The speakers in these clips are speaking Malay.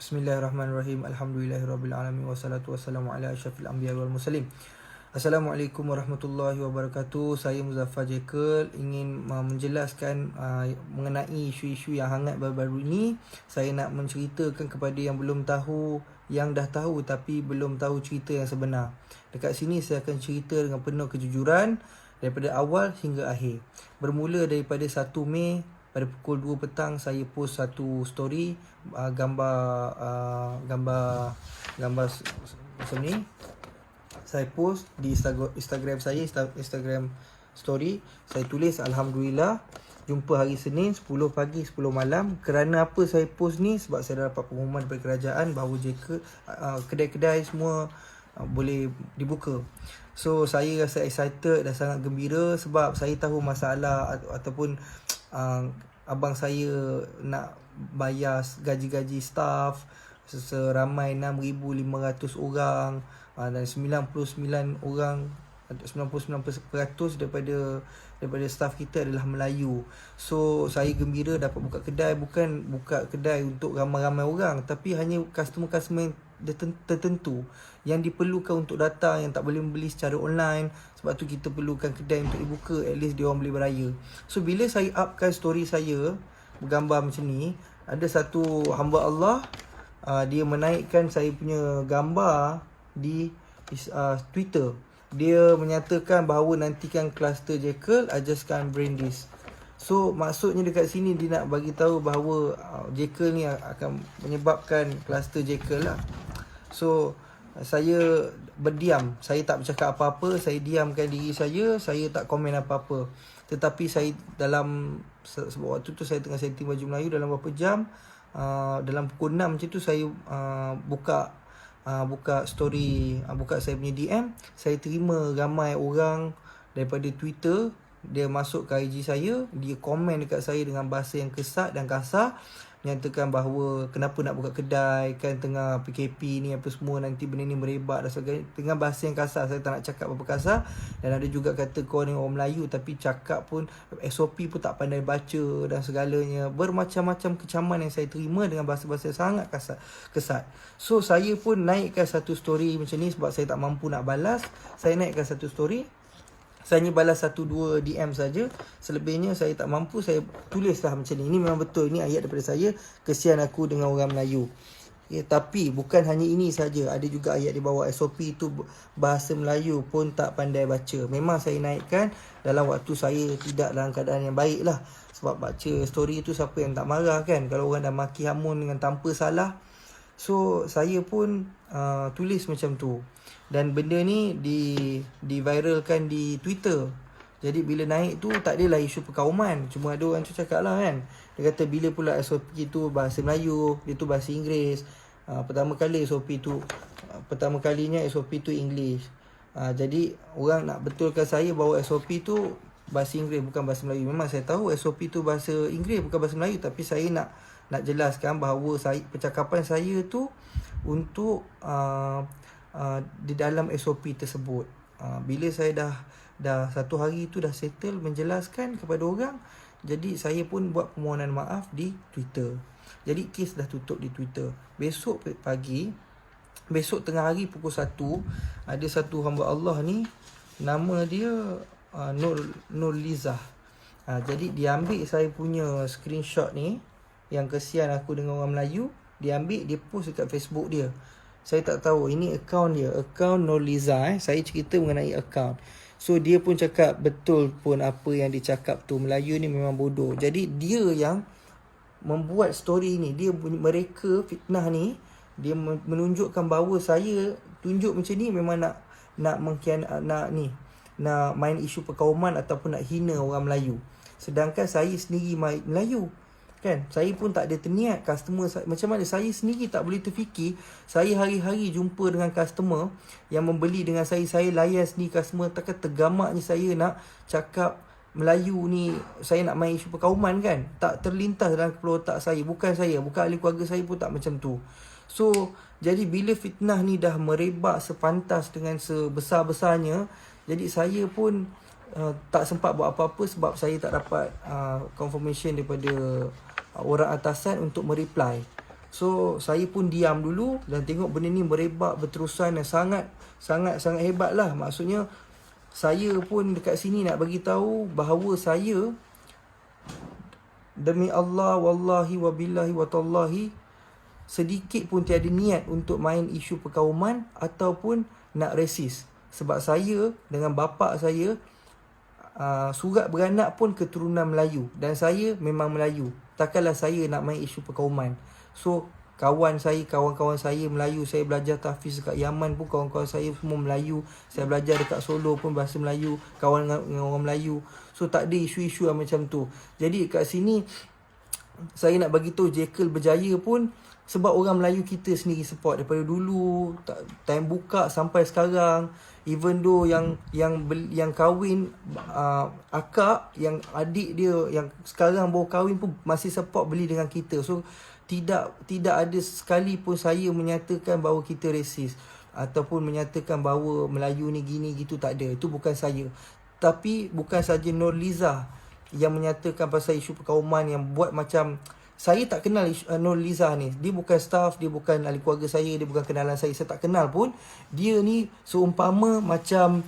Bismillahirrahmanirrahim. Alhamdulillahirabbil alamin wassalatu wassalamu ala asyrafil anbiya'i wal mursalin. Assalamualaikum warahmatullahi wabarakatuh. Saya Muzaffar Jekyll ingin menjelaskan mengenai isu-isu yang hangat baru-baru ini. Saya nak menceritakan kepada yang belum tahu, yang dah tahu tapi belum tahu cerita yang sebenar. Dekat sini saya akan cerita dengan penuh kejujuran daripada awal hingga akhir. Bermula daripada 1 Mei pada pukul 2 petang saya post satu story gambar macam ni. Saya post di Instagram saya, Instagram story. Saya tulis Alhamdulillah jumpa hari Senin 10 pagi 10 malam. Kerana apa saya post ni? Sebab saya dah dapat pengumuman daripada kerajaan bahawa kedai-kedai semua boleh dibuka. So saya rasa excited dan sangat gembira sebab saya tahu masalah ataupun abang saya nak bayar gaji-gaji staff seramai 6,500 orang dan 99% daripada staff kita adalah Melayu. So saya gembira dapat buka kedai, bukan buka kedai untuk ramai-ramai orang, tapi hanya customer-customer tertentu yang diperlukan untuk datang, yang tak boleh membeli secara online. Sebab tu kita perlukan kedai untuk dibuka, at least dia orang boleh beraya. So bila saya upkan story saya bergambar macam ni, ada satu hamba Allah, dia menaikkan saya punya gambar di Twitter. Dia menyatakan bahawa nantikan kluster Jekyll, I just can't bring this. So maksudnya dekat sini dia nak bagi tahu bahawa Jekyll ni akan menyebabkan kluster Jekyll lah. So saya berdiam, saya tak bercakap apa-apa, saya diamkan diri saya tak komen apa-apa. Tetapi saya sebab waktu tu saya tengah setting baju Melayu, dalam beberapa jam, dalam pukul 6 macam tu saya buka story, buka saya punya DM. Saya terima ramai orang daripada Twitter, dia masuk ke IG saya, dia komen dekat saya dengan bahasa yang kesat dan kasar, menyatakan bahawa kenapa nak buka kedai, kan tengah PKP ni apa semua, nanti benda ni merebak dan sebagainya, dengan bahasa yang kasar. Saya tak nak cakap apa pasal. Dan ada juga kata kau ni orang Melayu tapi cakap pun SOP pun tak pandai baca dan segalanya. Bermacam-macam kecaman yang saya terima dengan bahasa-bahasa sangat kesat. So saya pun naikkan satu story macam ni sebab saya tak mampu nak balas. Saya naikkan satu story, saya hanya balas 1-2 DM saja. Selebihnya saya tak mampu, saya tulislah macam ni. Ini memang betul, ini ayat daripada saya. Kesian aku dengan orang Melayu. Tapi bukan hanya ini saja, ada juga ayat di bawah. SOP itu bahasa Melayu pun tak pandai baca. Memang saya naikkan dalam waktu saya tidak dalam keadaan yang baik lah. Sebab baca story itu siapa yang tak marah kan, kalau orang dah maki hamun dengan tanpa salah. So saya pun tulis macam tu. Dan benda ni diviralkan di Twitter. Jadi bila naik tu tak adalah isu perkauman. Cuma ada orang tu cakap lah kan, dia kata bila pula SOP tu bahasa Melayu, dia tu bahasa Inggeris. Pertama kalinya SOP tu English. Jadi orang nak betulkan saya bahawa SOP tu bahasa Inggeris bukan bahasa Melayu. Memang saya tahu SOP tu bahasa Inggeris bukan bahasa Melayu, tapi saya nak jelaskan bahawa percakapan saya tu untuk di dalam SOP tersebut. Bila saya dah satu hari tu dah settle menjelaskan kepada orang, jadi saya pun buat permohonan maaf di Twitter. Jadi kes dah tutup di Twitter. Besok tengah hari pukul 1, ada satu hamba Allah ni, nama dia Nur Lizah. Jadi dia ambil saya punya screenshot ni, yang kesian aku dengan orang Melayu, dia ambil, dia post dekat Facebook dia. Saya tak tahu, ini akaun dia, akaun Nurliza. Saya cerita mengenai akaun. So dia pun cakap betul pun apa yang dia cakap tu, Melayu ni memang bodoh. Jadi dia yang membuat story ni, mereka fitnah ni, dia menunjukkan bahawa saya tunjuk macam ni memang nak main isu perkauman ataupun nak hina orang Melayu. Sedangkan saya sendiri Melayu kan, saya pun tak ada terniat. Customer macam mana saya sendiri tak boleh terfikir. Saya hari-hari jumpa dengan customer yang membeli dengan saya layan sendiri customer. Takkan tergamaknya saya nak cakap Melayu ni, saya nak main isu perkauman kan. Tak terlintas dalam kepala otak saya. Bukan ahli keluarga saya pun tak macam tu. So jadi bila fitnah ni dah merebak sepantas dengan sebesar-besarnya, jadi saya pun tak sempat buat apa-apa sebab saya tak dapat confirmation daripada orang atasan untuk mereply. So saya pun diam dulu dan tengok benda ni merebak berterusan dan sangat hebat lah. Maksudnya saya pun dekat sini nak bagi tahu bahawa saya, demi Allah, wallahi wabillahi watallahi, sedikit pun tiada niat untuk main isu perkauman ataupun nak resis. Sebab saya dengan bapa saya surat beranak pun keturunan Melayu dan saya memang Melayu. Takkanlah saya nak main isu perkauman. So kawan-kawan saya Melayu, saya belajar tahfiz dekat Yaman pun kawan-kawan saya semua Melayu. Saya belajar dekat Solo pun bahasa Melayu, kawan dengan orang Melayu. So tak ada isu-isu macam tu. Jadi kat sini saya nak bagi tahu Jekyll berjaya pun sebab orang Melayu kita sendiri support daripada dulu, time buka sampai sekarang. Even though yang kahwin akak, yang adik dia yang sekarang baru kahwin pun masih support beli dengan kita. So tidak ada sekali pun saya menyatakan bahawa kita resis ataupun menyatakan bahawa Melayu ni gini gitu, tak ada. Itu bukan saya. Tapi bukan saja Nurliza yang menyatakan pasal isu perkauman, yang buat macam saya tak kenal Nurliza ni. Dia bukan staff, dia bukan ahli keluarga saya, dia bukan kenalan saya tak kenal pun. Dia ni seumpama macam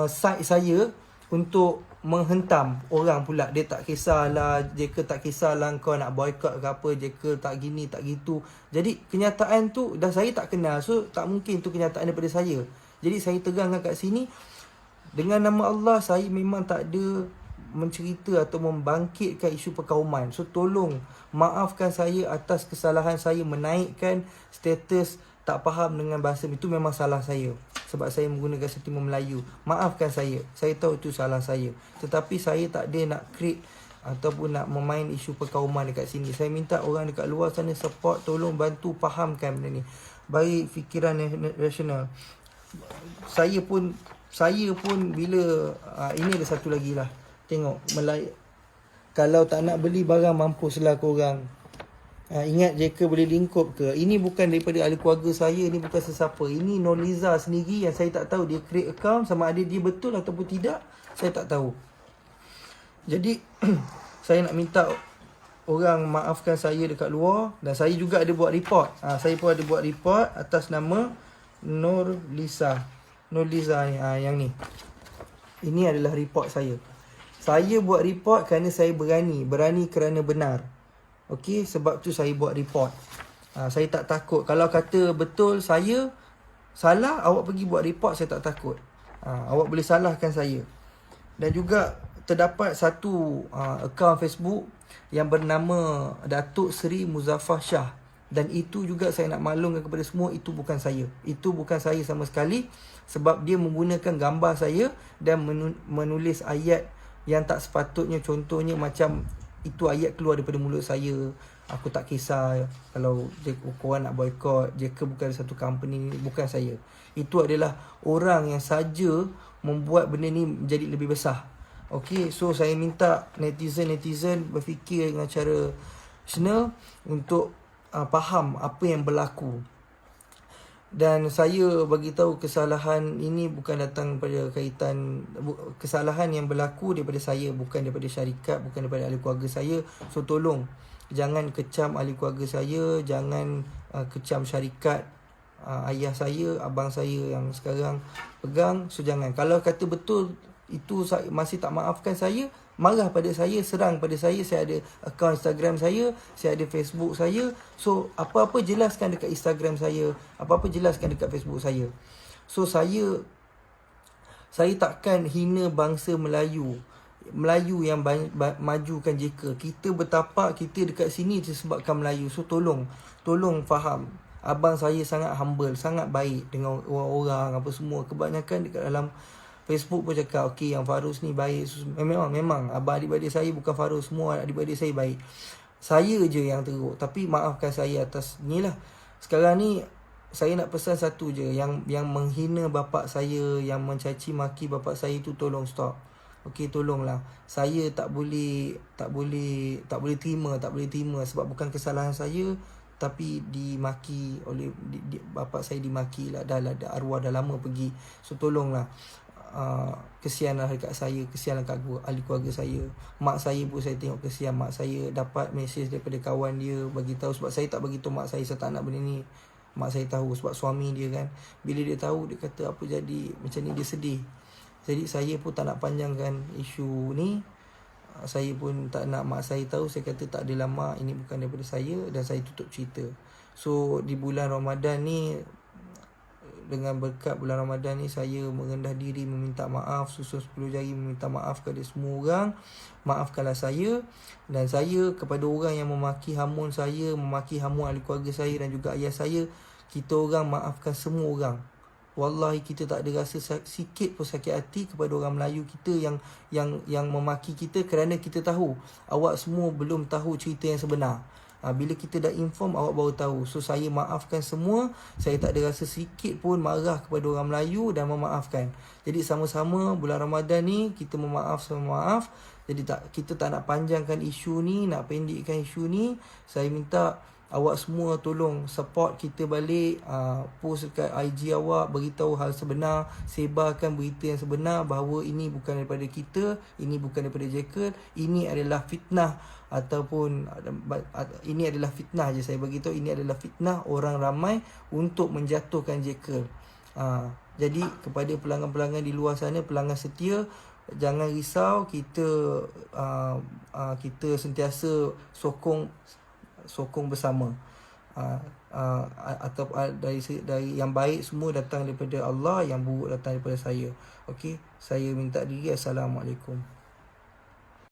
side saya untuk menghentam orang pula. Dia tak kisahlah, Jekyll tak kisahlah kau nak boycott ke apa, Jekyll tak gini tak gitu. Jadi kenyataan tu dah saya tak kenal, so tak mungkin tu kenyataan daripada saya. Jadi saya terangkan kat sini, dengan nama Allah saya memang tak ada mencerita atau membangkitkan isu perkauman. So tolong maafkan saya atas kesalahan saya menaikkan status tak faham dengan bahasa. Itu memang salah saya sebab saya menggunakan sentimen Melayu. Maafkan saya. Saya tahu itu salah saya. Tetapi saya tak ada nak create ataupun nak memain isu perkauman dekat sini. Saya minta orang dekat luar sana support, tolong bantu fahamkan benda ni. Bagi fikiran rasional. Saya pun bila ini ada satu lagi lah. Tengok, kalau tak nak beli barang, mampuslah korang. Ingat Jekyll boleh lingkup ke? Ini bukan daripada ahli keluarga saya, ini bukan sesiapa. Ini Nurliza sendiri yang saya tak tahu dia create account, sama ada dia betul ataupun tidak, saya tak tahu. Jadi saya nak minta orang maafkan saya dekat luar. Dan saya juga ada buat report. Saya pun ada buat report atas nama Nurliza ni, yang ni. Ini adalah report saya. Saya buat report kerana saya berani kerana benar. Okey, sebab tu saya buat report. Saya tak takut. Kalau kata betul saya salah, awak pergi buat report, saya tak takut. Awak boleh salahkan saya. Dan juga terdapat satu akaun Facebook yang bernama Datuk Seri Muzaffar Shah. Dan itu juga saya nak maklumkan kepada semua, itu bukan saya. Itu bukan saya sama sekali. Sebab dia menggunakan gambar saya dan menulis ayat yang tak sepatutnya. Contohnya macam itu ayat keluar daripada mulut saya, aku tak kisah kalau korang nak boycott, Jekyll bukan satu company, bukan saya. Itu adalah orang yang saja membuat benda ni menjadi lebih besar. Okey, so saya minta netizen berfikir dengan cara rasional untuk faham apa yang berlaku. Dan saya bagi tahu kesalahan ini bukan datang pada kaitan, kesalahan yang berlaku daripada saya, bukan daripada syarikat, bukan daripada ahli keluarga saya. So tolong jangan kecam ahli keluarga saya, jangan kecam syarikat ayah saya, abang saya yang sekarang pegang. So jangan. Kalau kata betul itu masih tak maafkan saya, marah pada saya, serang pada saya ada akaun Instagram saya ada Facebook saya. So apa-apa jelaskan dekat Instagram saya, apa-apa jelaskan dekat Facebook saya. So saya takkan hina bangsa Melayu yang majukan Jekyll. Kita bertapak, kita dekat sini disebabkan Melayu. So tolong faham. Abang saya sangat humble, sangat baik dengan orang-orang apa semua. Kebanyakan dekat dalam Facebook pun cakap, okey yang Farus ni baik. Memang abang adik-adik saya bukan Farus, semua adik-adik saya baik. Saya je yang teruk. Tapi maafkan saya atas ni lah. Sekarang ni saya nak pesan satu je, yang menghina bapak saya, yang mencaci maki bapak saya tu, tolong stop. Okey, tolonglah. Saya tak boleh terima sebab bukan kesalahan saya, tapi dimaki oleh bapak saya, dimaki lah, dah arwah dah lama pergi. So tolonglah. kesianlah dekat saya, kesianlah kat ahli keluarga saya. Mak saya pun saya tengok kesian. Mak saya dapat mesej daripada kawan dia bagi tahu, sebab saya tak bagi tahu mak saya tak nak benda ni. Mak saya tahu sebab suami dia kan. Bila dia tahu, dia kata apa jadi macam ni, dia sedih. Jadi saya pun tak nak panjangkan isu ni. Saya pun tak nak mak saya tahu. Saya kata tak adalah mak, ini bukan daripada saya, dan saya tutup cerita. So di bulan Ramadan ni, dengan berkat bulan Ramadan ni, saya merendah diri meminta maaf, susun 10 jari meminta maaf kepada semua orang. Maafkanlah saya. Dan saya kepada orang yang memaki hamun saya, memaki hamun ahli keluarga saya dan juga ayah saya, kita orang maafkan semua orang. Wallahi kita tak ada rasa sikit pun sakit hati kepada orang Melayu kita yang memaki kita, kerana kita tahu awak semua belum tahu cerita yang sebenar. Bila kita dah inform, awak baru tahu. So saya maafkan semua. Saya tak ada rasa sikit pun marah kepada orang Melayu dan memaafkan. Jadi sama-sama bulan Ramadan ni kita memaaf sama maaf. Jadi kita tak nak panjangkan isu ni, nak pendekkan isu ni. Saya minta awak semua tolong support kita balik, post dekat IG awak, beritahu hal sebenar, sebarkan berita yang sebenar bahawa ini bukan daripada kita, ini bukan daripada Jekyll, ini adalah fitnah, ataupun ini adalah fitnah je saya beritahu, ini adalah fitnah orang ramai untuk menjatuhkan Jekyll. Jadi kepada pelanggan-pelanggan di luar sana, pelanggan setia, jangan risau, kita sentiasa sokong bersama. Atau dari yang baik semua datang daripada Allah, yang buruk datang daripada saya. Okey, saya minta diri. Assalamualaikum.